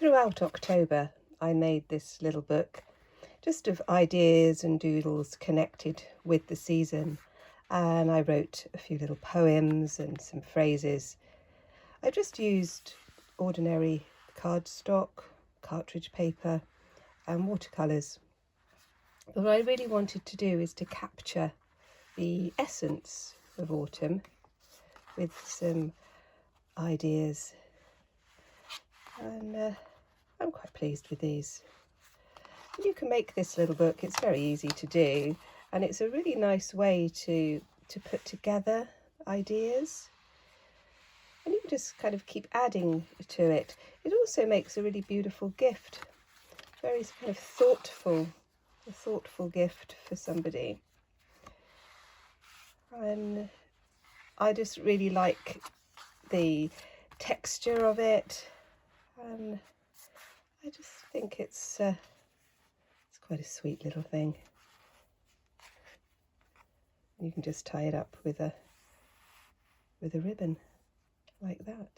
Throughout October I made this little book just of ideas and doodles connected with the season, and I wrote a few little poems and some phrases. I just used ordinary cardstock, cartridge paper and watercolours. But what I really wanted to do is to capture the essence of autumn with some ideas, and I'm quite pleased with these. You can make this little book, it's very easy to do, and it's a really nice way to put together ideas, and you can just kind of keep adding to it. It also makes a really beautiful gift, very kind of thoughtful, a thoughtful gift for somebody. And I just really like the texture of it, and I just think it's quite a sweet little thing. You can just tie it up with a ribbon like that.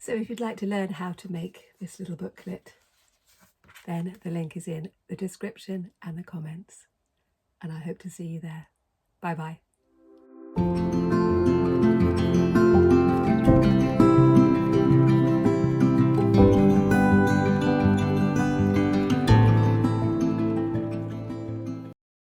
So if you'd like to learn how to make this little booklet, then the link is in the description and the comments, and I hope to see you there. Bye bye.